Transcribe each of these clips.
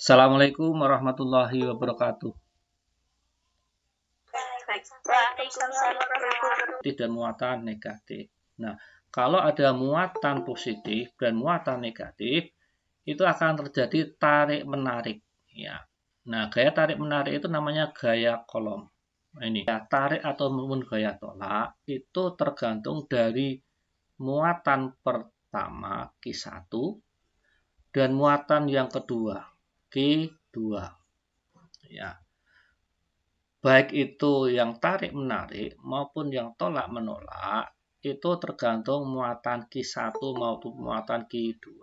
Assalamualaikum warahmatullahi wabarakatuh. Positif dan muatan negatif. Nah, kalau ada muatan positif dan muatan negatif, itu akan terjadi tarik-menarik. Ya. Nah, gaya tarik-menarik itu namanya gaya kolom. Nah, ini ya, tarik atau gaya tolak itu tergantung dari muatan pertama Q1 dan muatan yang kedua Q2. Ya. Baik itu yang tarik-menarik maupun yang tolak-menolak itu tergantung muatan Q1 maupun muatan Q2.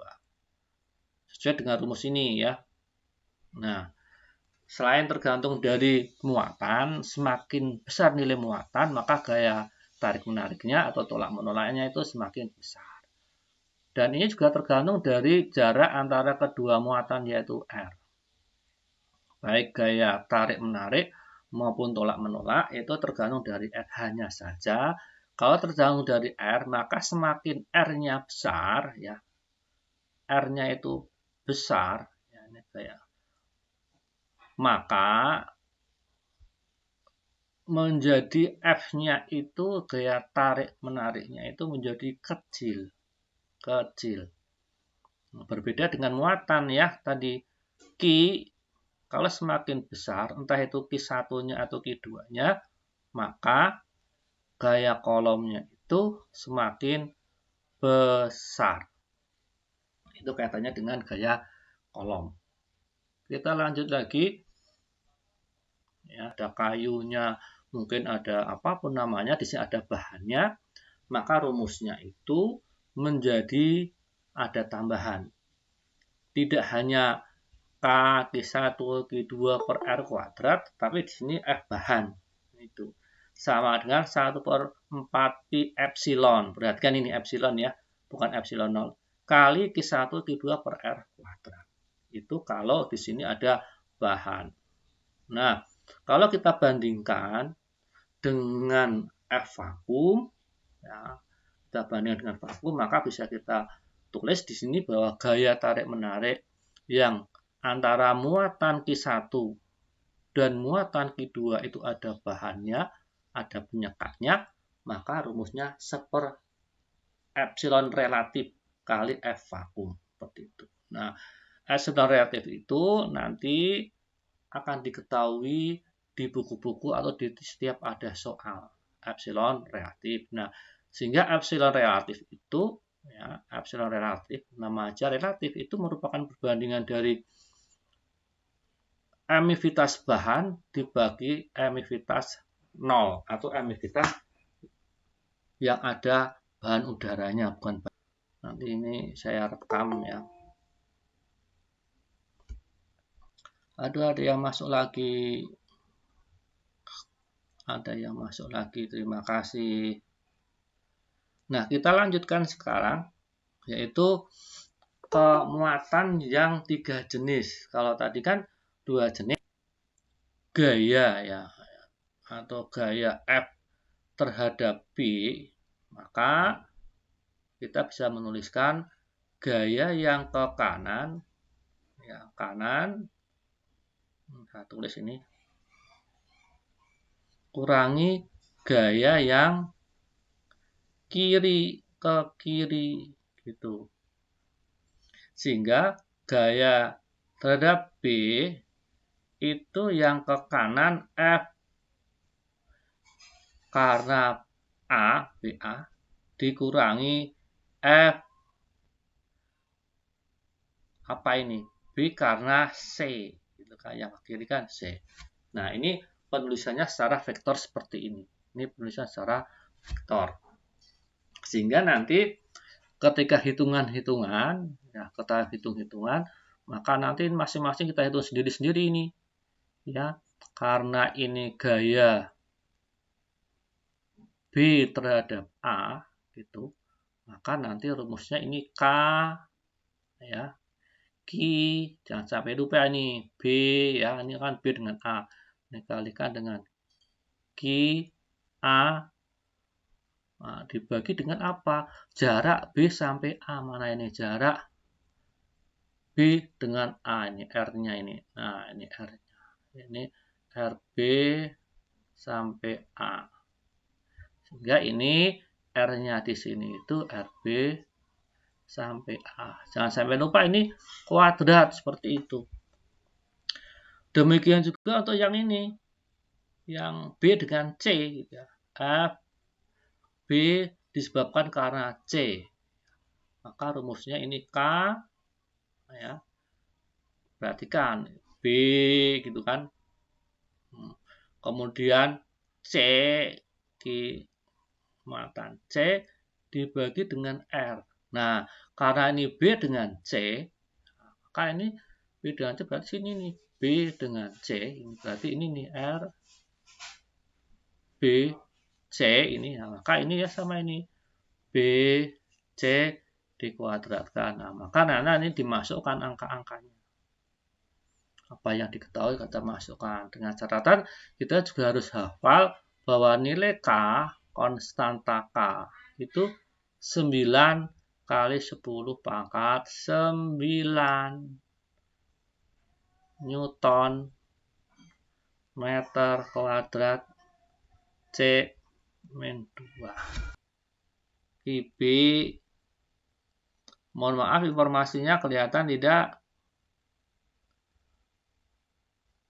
Sesuai dengan rumus ini ya. Nah, selain tergantung dari muatan, semakin besar nilai muatan, maka gaya tarik-menariknya atau tolak-menolaknya itu semakin besar. Dan ini juga tergantung dari jarak antara kedua muatan yaitu R. Baik gaya tarik-menarik maupun tolak-menolak itu tergantung dari R. Hanya saja kalau tergantung dari R, maka semakin R-nya besar, ya, R-nya itu besar, ya, ini kayak, maka menjadi F-nya itu gaya tarik-menariknya itu menjadi kecil. Nah, berbeda dengan muatan ya, tadi Q, kalau semakin besar, entah itu Q1-nya atau Q2-nya, maka gaya kolomnya itu semakin besar. Itu kaitannya dengan gaya kolom. Kita lanjut lagi. Ya, ada kayunya, mungkin ada apapun namanya, di sini ada bahannya, maka rumusnya itu menjadi ada tambahan. Tidak hanya K Q1 Q2 per R kuadrat, tapi di sini F bahan. Itu sama dengan 1/4 pi epsilon. Perhatikan ini epsilon ya, bukan epsilon 0. Kali Q1 Q2 per R kuadrat. Itu kalau di sini ada bahan. Nah, kalau kita bandingkan dengan F vakum, ya, kita bandingkan dengan vakum, maka bisa kita tulis di sini bahwa gaya tarik-menarik yang antara muatan Q1 dan muatan Q2 itu ada bahannya, ada penyekatnya, maka rumusnya seper epsilon relatif kali F vakum. Seperti itu. Nah, epsilon relatif itu nanti akan diketahui di buku-buku atau di setiap ada soal epsilon relatif. Nah, sehingga epsilon relatif itu, ya, epsilon relatif, nama aja relatif, itu merupakan perbandingan dari emisivitas bahan dibagi emisivitas 0 atau emisivitas yang ada bahan udaranya, bukan bahan. Nanti ini saya rekam ya. Aduh, ada yang masuk lagi. Ada yang masuk lagi, terima kasih. Nah, kita lanjutkan sekarang, yaitu muatan yang 3 jenis. Kalau tadi kan 2 jenis, gaya ya, atau gaya F terhadap B, maka kita bisa menuliskan gaya yang ke kanan, ya, kanan, saya tulis ini, kurangi gaya yang kiri ke kiri, gitu. Sehingga gaya terhadap B itu yang ke kanan F karena A, BA, dikurangi F apa ini? B karena C, gitu kan, yang ke kiri kan C. Nah, ini penulisannya secara vektor seperti ini. Ini penulisan secara vektor. Sehingga nanti ketika hitungan-hitungan, ya, kita hitung-hitungan, maka nanti masing-masing kita hitung sendiri-sendiri ini. Ya, karena ini gaya B terhadap A, gitu, maka nanti rumusnya ini K, ya, Q, jangan sampai lupa ini B, ya, ini kan B dengan A, ini kalikan dengan Q, A, nah, dibagi dengan apa? Jarak B sampai A, mana ini jarak B dengan A, ini R-nya ini. Nah, ini R-nya. Ini RB sampai A. Sehingga ini R-nya di sini itu RB sampai A. Jangan sampai lupa ini kuadrat seperti itu. Demikian juga untuk yang ini. Yang B dengan C. Gitu ya. F, B disebabkan karena C. Maka rumusnya ini K. Ya. Perhatikan. B gitu kan. Kemudian C di muatan C dibagi dengan R. Nah, karena ini B dengan C, maka ini B dengan C berarti sini nih. B dengan C, ini berarti ini nih R, B, C ini. Nah, maka ini ya sama ini. B, C dikuadratkan. Nah, maka ini dimasukkan angka-angkanya. Apa yang diketahui kita masukkan. Dengan catatan kita juga harus hafal bahwa nilai K, konstanta K, itu 9 kali 10 pangkat 9 Newton meter kuadrat C min 2. IB, mohon maaf informasinya kelihatan tidak?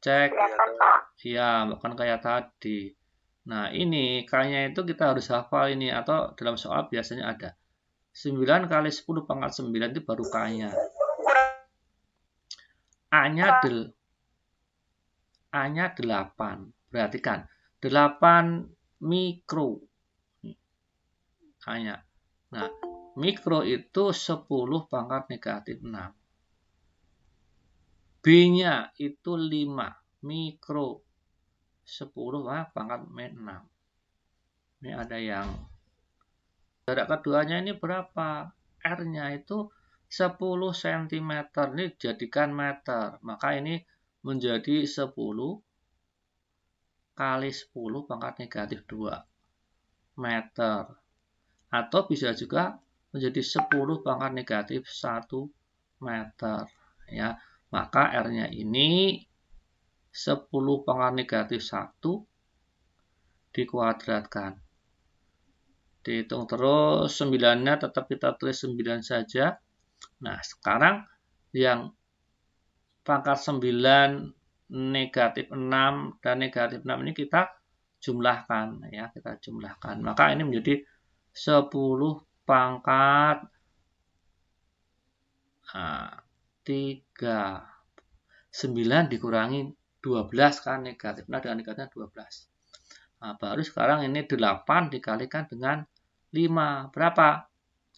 Cek. Ya, bukan kayak tadi. Nah, ini K-nya itu kita harus hafal ini, atau dalam soal biasanya ada 9 kali 10 pangkat 9 itu baru K-nya. A-nya 8. Perhatikan, 8 mikro. K-nya. Nah, mikro itu 10 pangkat negatif 6. B-nya itu 5 mikro. 10 pangkat min 6. Ini ada yang jarak keduanya ini berapa? R-nya itu 10 cm. Ini jadikan meter. Maka ini menjadi 10 kali 10 pangkat negatif 2 meter. Atau bisa juga menjadi 10 pangkat negatif 1 meter. Ya, maka R-nya ini 10 pangkat negatif 1 dikuadratkan. Dihitung terus, 9-nya tetap kita tulis 9 saja. Nah, sekarang yang pangkat 9, negatif 6, dan negatif 6 ini kita jumlahkan. Ya, kita jumlahkan. Maka ini menjadi 10 pangkat 3. 9 dikurangi 12 kan negatif. Nah, dengan negatifnya 12. Nah, baru sekarang ini 8 dikalikan dengan 5. Berapa?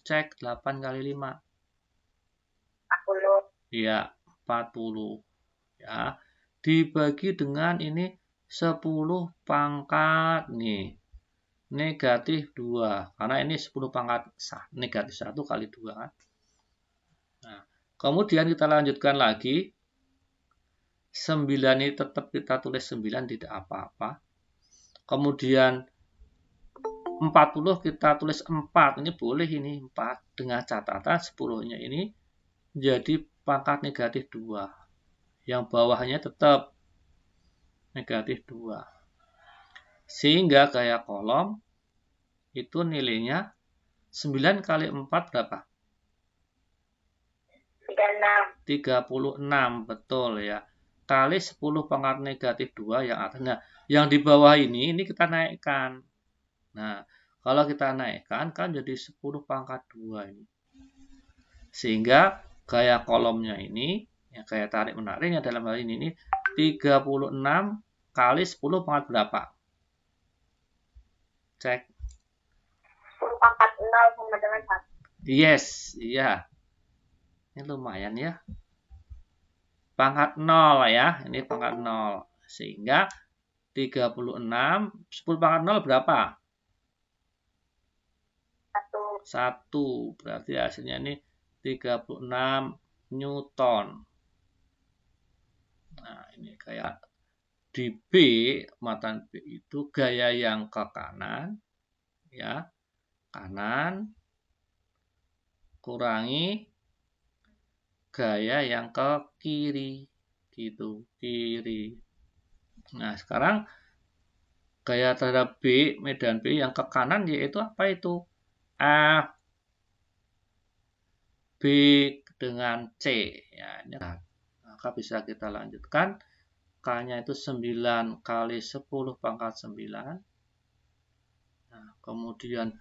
Cek 8 kali 5. 40. Ya, 40. Ya. Dibagi dengan ini 10 pangkat nih. Negatif 2. Karena ini 10 pangkat negatif 1 kali 2 kan. Nah, kemudian kita lanjutkan lagi. 9 ini tetap kita tulis 9, tidak apa-apa. Kemudian 40 kita tulis 4. Ini boleh ini 4. Dengan catatan 10-nya ini jadi pangkat negatif 2. Yang bawahnya tetap negatif 2. Sehingga gaya kolom itu nilainya 9 kali 4 berapa? 36. Betul ya. Kali 10 pangkat negatif 2 yang atas. Nah, yang di bawah ini kita naikkan. Nah, kalau kita naikkan kan jadi 10 pangkat 2 ini. Sehingga gaya kolomnya ini, ya gaya tarik menariknya dalam hal ini 36 kali 10 pangkat berapa? Cek. 10 pangkat 0 sama dengan 1. Yes, iya. Ini lumayan ya. Pangkat 0 ya, ini pangkat 0. Sehingga 36, 10 pangkat 0 berapa? 1. Berarti hasilnya ini 36 Newton. Nah, ini kayak di B, muatan B itu gaya yang ke kanan, ya, kanan, kurangi gaya yang ke kiri gitu, kiri. Nah, sekarang gaya terhadap B, medan B yang ke kanan yaitu apa itu? F B dengan C. Ya, ini maka bisa kita lanjutkan. K-nya itu 9 kali 10 pangkat 9. Nah, kemudian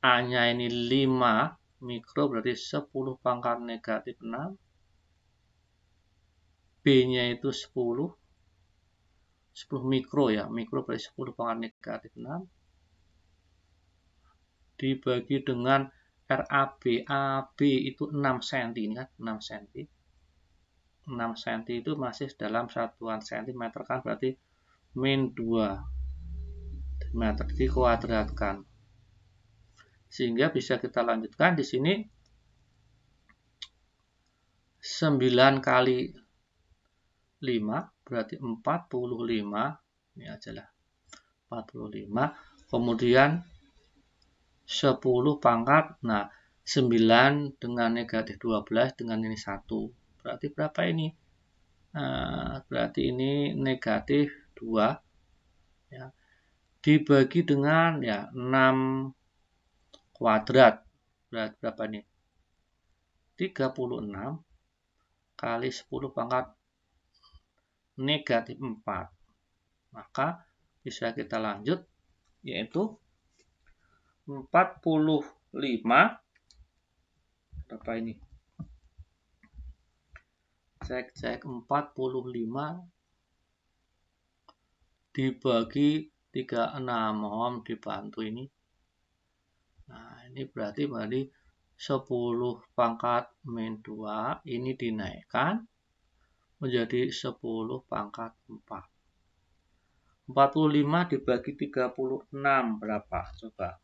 A-nya ini 5 mikro berarti 10 pangkat negatif 6. B-nya itu 10 mikro ya, mikro berarti 10 pangkat negatif 6. Dibagi dengan RAB, AB itu 6 cm, ini kan 6 cm. 6 cm itu masih dalam satuan cm kan, berarti min 2 meter dikuadratkan. Sehingga bisa kita lanjutkan di sini 9 kali 5 berarti 45. Ini ajalah 45. Kemudian 10 pangkat. Nah, 9 dengan negatif 12 dengan ini 1. Berarti berapa ini? Berarti ini negatif 2. Ya. Dibagi dengan ya 6 kuadrat. Berarti berapa ini? 36 kali 10 pangkat negatif 4. Maka bisa kita lanjut, yaitu 45. Berapa ini? Cek 45 dibagi 36. Mohon dibantu ini. Nah, ini berarti 10 pangkat min 2 ini dinaikkan menjadi 10 pangkat 4. 45 dibagi 36 berapa? Coba.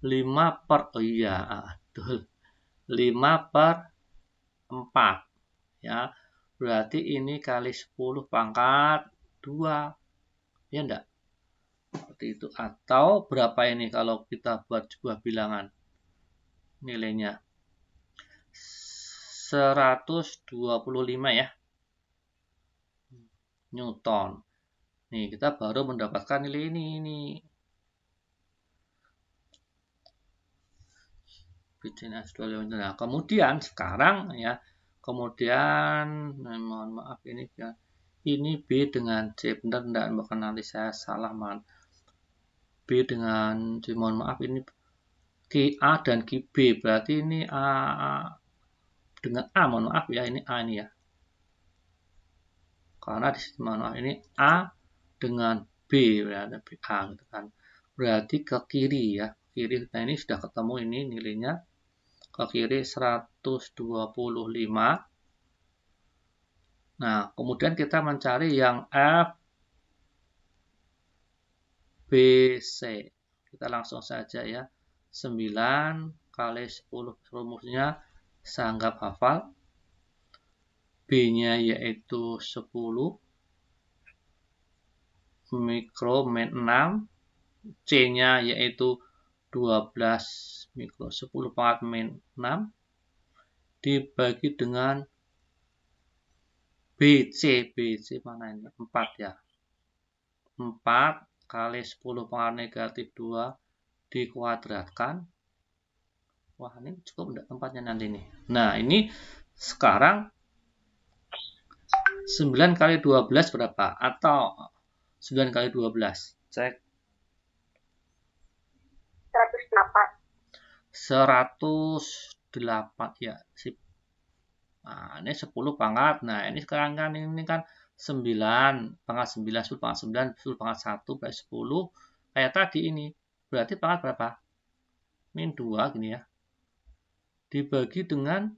5 per, oh iya, betul. 5 per 4. Ya, berarti ini kali 10 pangkat 2. Ya enggak? Seperti itu. Atau berapa ini kalau kita buat sebuah bilangan? Nilainya 125 ya. Newton. Nih, kita baru mendapatkan nilai ini. Nah, kemudian sekarang ya, mohon maaf ini ya, ini B dengan C, benar enggak? Bahkan nanti saya salah, B dengan C, mohon maaf ini QA dan QB, berarti ini A dengan A, mohon maaf ya, ini A ini ya. Karena di sini mohon maaf ini A dengan B, berarti A gitu kan. Berarti ke kiri ya, kiri. Nah, ini sudah ketemu ini nilainya. Ke kiri 125. Nah, kemudian kita mencari yang F, B, C. Kita langsung saja ya. 9 kali 10 rumusnya saya anggap hafal. B-nya yaitu 10 mikro min 6. C-nya yaitu 12 mikro 10 pangkat min 6 dibagi dengan BC mana ini? 4 ya. 4 kali 10 pangkat negatif 2 dikuadratkan. Wah, ini cukup enggak tempatnya nanti nih. Nah, ini sekarang 9 kali 12 berapa? Atau 9 kali 12? Cek. 108 ya. Sip. Nah, ini 10 pangkat. Nah, ini sekarang kan ini kan 9 pangkat 9, 10 pangkat 9, 10 pangkat 1 berarti 10. Kayak tadi ini. Berarti pangkat berapa? Min 2 gini ya. Dibagi dengan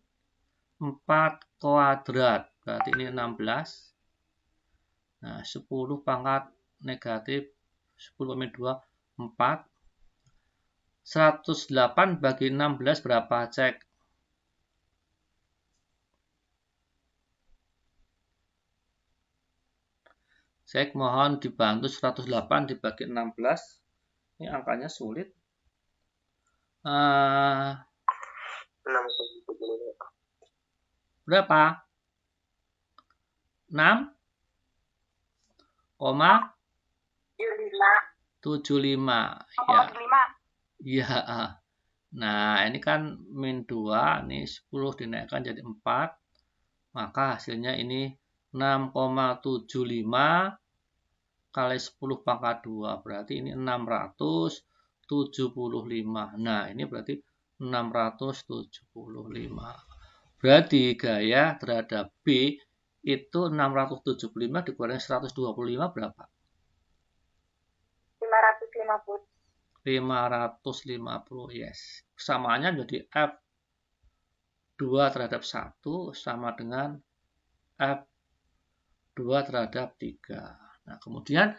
4 kuadrat. Berarti ini 16. Nah, 10 pangkat negatif 10 min 2, 4. 108 bagi 16 berapa? Cek. Cek, mohon dibantu 108 dibagi 16. Ini angkanya sulit. 6,75. Berapa? 6,75 ya. 6,75. Ya. Nah, ini kan min 2, ini 10 dinaikkan jadi 4. Maka hasilnya ini 6,75 kali 10 pangkat 2. Berarti ini 675. Nah, ini berarti 675. Berarti gaya terhadap B itu 675 dikurangi 125 berapa? 550. 550, yes. Persamaannya jadi F2 terhadap 1 sama dengan F2 terhadap 3. Nah, kemudian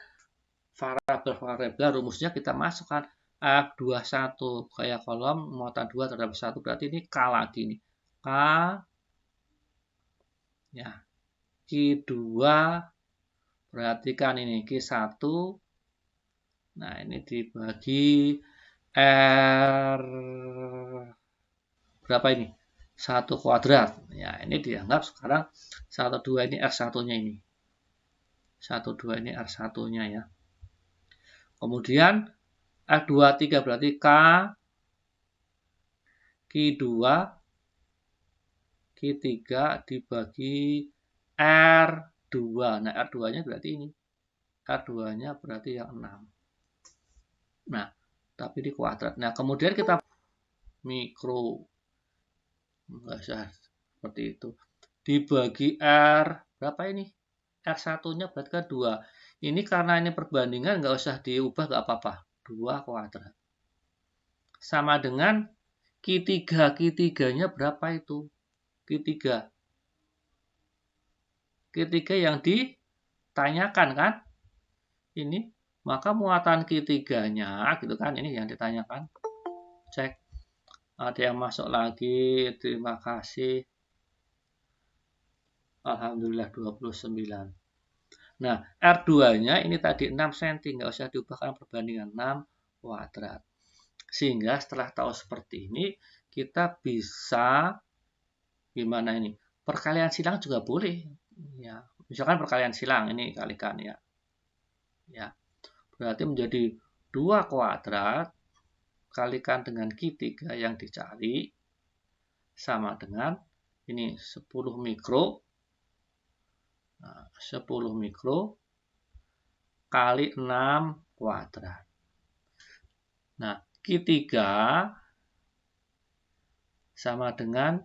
variabel-variabel rumusnya kita masukkan. F21 kayak kolom muatan 2 terhadap 1 berarti ini K lagi nih. K ya. Q2 perhatikan ini Q1. Nah, ini dibagi R berapa ini? 1 kuadrat. Ya, ini dianggap sekarang 12 ini R1-nya ini. 12 ini R1-nya ya. Kemudian R23 berarti K Q2 Q3 dibagi R2. Nah, R2-nya berarti ini. R2-nya berarti yang 6. Nah, tapi di kuadrat. Nah, kemudian kita mikro. Enggak usah seperti itu. Dibagi R. Berapa ini? R1-nya berarti kan 2. Ini karena ini perbandingan, nggak usah diubah, nggak apa-apa. 2 kuadrat. Sama dengan Q3. Q3-nya berapa itu? Q3. Q3 yang ditanyakan kan? Ini. Maka muatan Q3-nya, gitu kan? Ini yang ditanyakan. Cek. Ada yang masuk lagi. Terima kasih. Alhamdulillah 29. Nah, R2-nya ini tadi 6 cm. Nggak usah diubah karena perbandingan 6 kuadrat. Sehingga setelah tahu seperti ini, kita bisa gimana ini? Perkalian silang juga boleh. Ya, misalkan perkalian silang ini kalikan ya. Ya. Berarti menjadi 2 kuadrat kalikan dengan Q3 yang dicari sama dengan ini 10 mikro. Nah, 10 mikro kali 6 kuadrat. Nah, Q3 sama dengan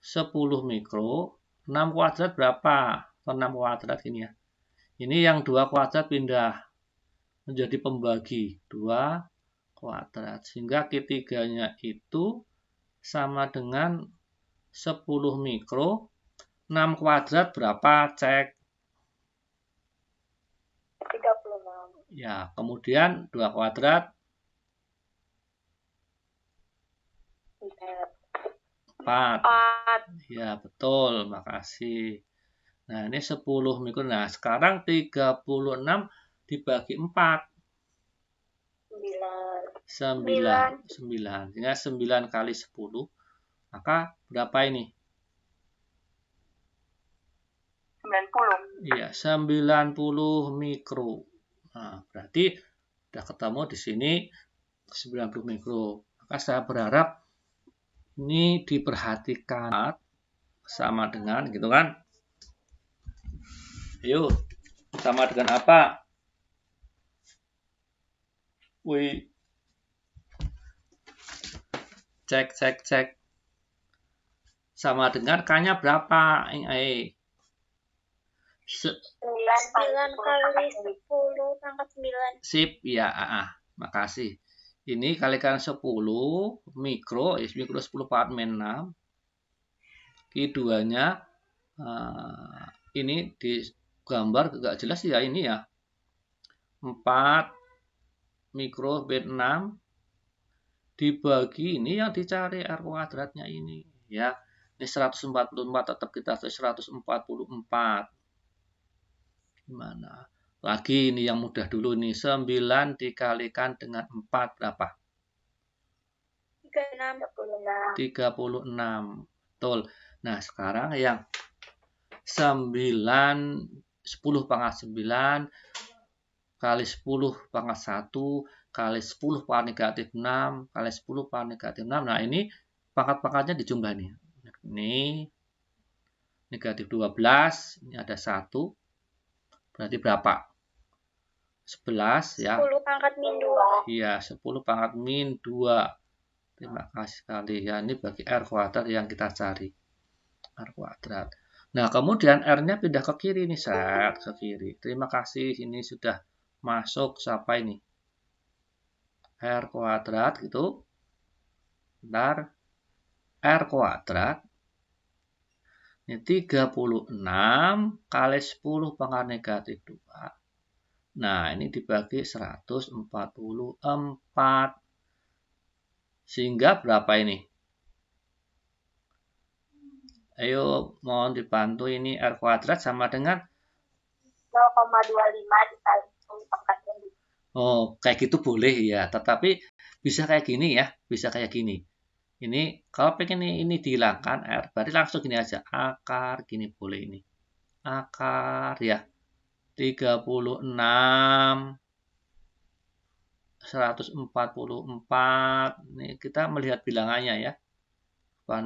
10 mikro. 6 kuadrat berapa? 6 kuadrat ini ya. Ini yang 2 kuadrat pindah menjadi pembagi 2 kuadrat. Sehingga Q3-nya itu sama dengan 10 mikro. 6 kuadrat berapa? Cek. 36. Ya, kemudian 2 kuadrat. 4. Ya, betul. Makasih. Nah, ini 10 mikro. Nah, sekarang 36 dibagi 4. 9. 9. Sehingga 9 kali 10. Maka berapa ini? 90. Iya, 90 mikro. Nah, berarti sudah ketemu di sini 90 mikro. Maka saya berharap ini diperhatikan sama dengan gitu kan. Yuk, sama dengan apa? Wih. Cek. Sama dengan K-nya berapa? 9 kali 10 pangkat 9. Sip, ya. Makasih. Ini kalikan 10 mikro, mikro 10 pangkat min 6. Q2-nya ini digambar agak jelas ya ini ya. 4 mikro bin 6 dibagi ini yang dicari R kuadratnya ini ya. Ini 144 tetap kita 144. Gimana? Lagi ini yang mudah dulu nih. 9 dikalikan dengan 4 berapa? 36. Betul. Nah, sekarang yang 9, 10 pangkat 9 kali 10 pangkat 1 kali 10 pangkat negatif 6 kali 10 pangkat negatif 6. Nah, ini pangkat-pangkatnya dijumlah nih. Ini negatif 12, ini ada 1. Berarti berapa? 11 ya. 10 pangkat min 2. Iya, 10 pangkat min 2. Terima kasih sekali. Ya, ini bagi R kuadrat yang kita cari. R kuadrat. Nah, kemudian R-nya pindah ke kiri nih, set ke kiri. Terima kasih, ini sudah masuk siapa ini? R kuadrat gitu. Bentar. R kuadrat. Ini 36 kali 10 pangkat negatif 2. Nah, ini dibagi 144. Sehingga berapa ini? Ayo, mohon dibantu, ini R kuadrat sama dengan 0,25 dikali 10 pangkat min 2. Oh, kayak gitu boleh ya. Tetapi bisa kayak gini ya. Bisa kayak gini. Ini kalau pengen ini dihilangkan R, berarti langsung gini aja. Akar gini boleh ini. Akar ya. 36 144. Ini kita melihat bilangannya ya.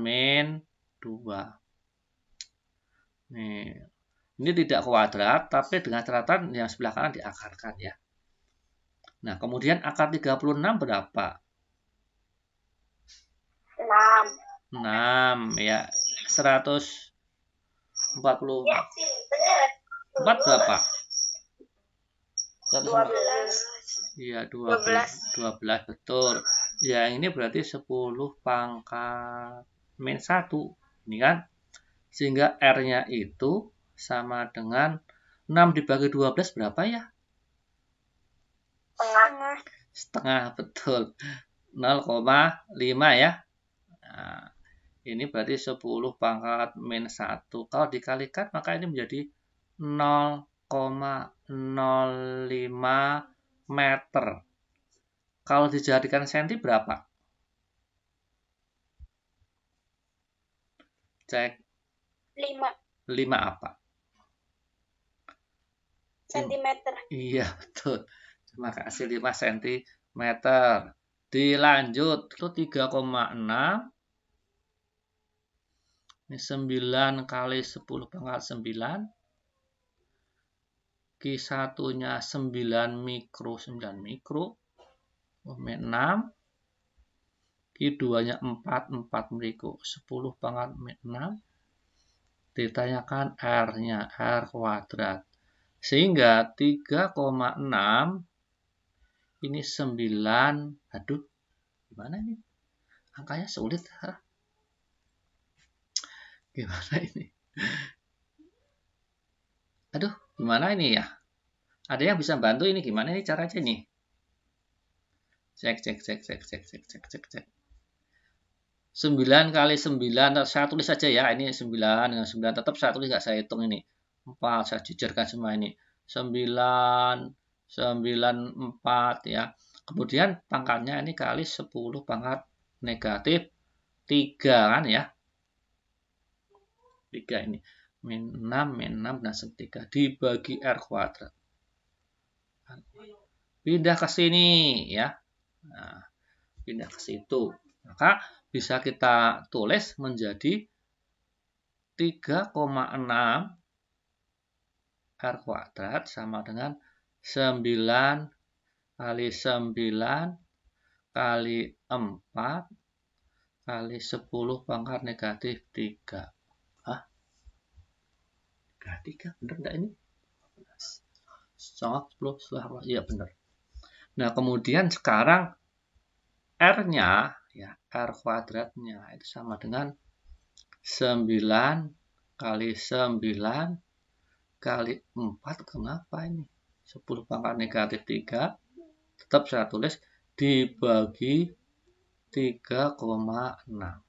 Min 2. Nih. Ini tidak kuadrat, tapi dengan catatan yang sebelah kanan diakarkan ya. Nah, kemudian akar 36 berapa? 6 ya. 144 berapa? 12. Iya, 12 betul. Ya, ini berarti 10 pangkat min 1. Ini kan. Sehingga R-nya itu sama dengan 6 dibagi 12 berapa ya? Setengah, betul. 0,5 ya. Nah, ini berarti 10 pangkat min 1. Kalau dikalikan maka ini menjadi 0,05 meter. Kalau dijadikan senti berapa? Cek. 5 apa? Sentimeter. Iya, betul. Terima kasih, 5 cm. Dilanjut, itu 3,6. Ini 9 kali 10 pangkat 9. Q1-nya 9 mikro. 6. Q2-nya 4 mikro. 10 pangkat 6. Ditanyakan R-nya, R kuadrat. Sehingga 3,6 ini 9. Aduh, gimana ini? Angkanya sulit. Gimana ini? Aduh, gimana ini ya? Ada yang bisa bantu ini? Gimana ini caranya nih? Cek. 9 kali 9, saya tulis saja ya. Ini 9 dengan 9. Tetap saya tulis, nggak saya hitung ini. 4, saya jejerkan semua ini. 9, 4 ya. Kemudian pangkatnya ini kali 10 pangkat negatif 3 kan ya. 3 ini. Min 6 dan 3 dibagi R kuadrat. Pindah ke sini ya. Nah, pindah ke situ. Maka bisa kita tulis menjadi 3,6 R kuadrat sama dengan 9 kali 9 kali 4 kali 10 pangkat negatif 3. Hah? 3, bener enggak ini? 10, iya benar. Nah, kemudian sekarang R-nya, ya, R kuadratnya itu sama dengan 9 kali 9 kali 4. Kenapa ini? 10 pangkat negatif 3. Tetap saya tulis dibagi 3,6.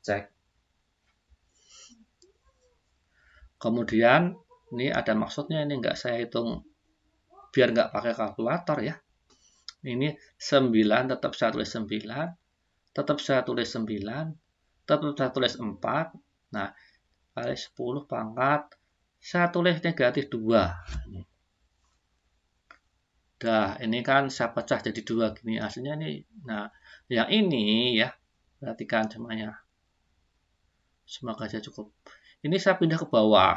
Cek. Kemudian ini ada maksudnya, ini enggak saya hitung biar enggak pakai kalkulator ya. Ini 9, tetap saya tulis 9. Tetap saya tulis 9. Tetap saya tulis 4. Nah, kali 10 pangkat. Saya tulis negatif 2. Dah, ini kan saya pecah jadi 2 gini. Aslinya ini. Nah, yang ini ya. Perhatikan semuanya. Semoga saja cukup. Ini saya pindah ke bawah.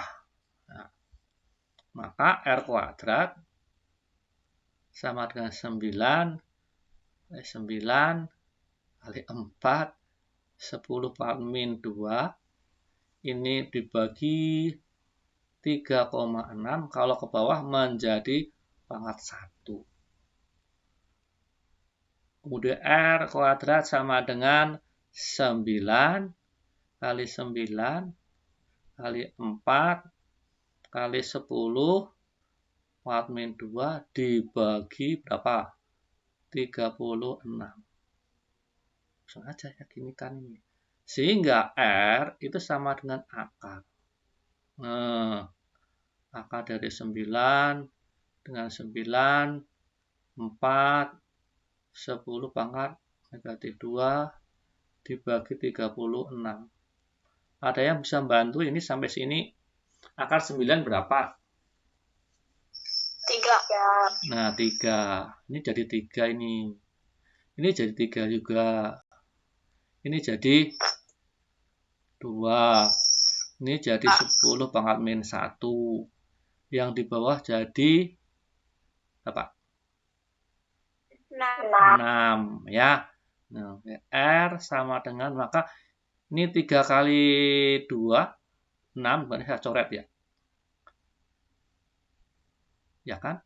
Nah, maka R kuadrat sama dengan 9 kali 4, 10 per min 2. Ini dibagi 3,6. Kalau ke bawah menjadi pangkat 1. Kemudian R kuadrat sama dengan 9 kali 9 kali 4 kali 10 per min 2 dibagi berapa? 36. Langsung aja ya gini kan ini. Sehingga R itu sama dengan akar. Nah, akar dari 9 dengan 9, 4, 10 pangkat negatif 2 dibagi 36. Ada yang bisa bantu ini sampai sini? Akar 9 berapa? 3. Nah, 3. Ini jadi 3 ini. Ini jadi 3 juga. Ini jadi 2. Ini jadi 10 pangkat min 1. Yang di bawah jadi apa? 6 ya. Nah, R sama dengan, maka ini 3 kali 2 6, berarti saya coret ya. Ya kan?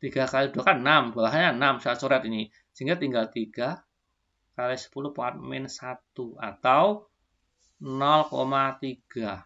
3 kali 2 kan 6, bawahnya 6, saya coret ini. Sehingga tinggal 3 kali 10 pangkat min 1 atau 0,3.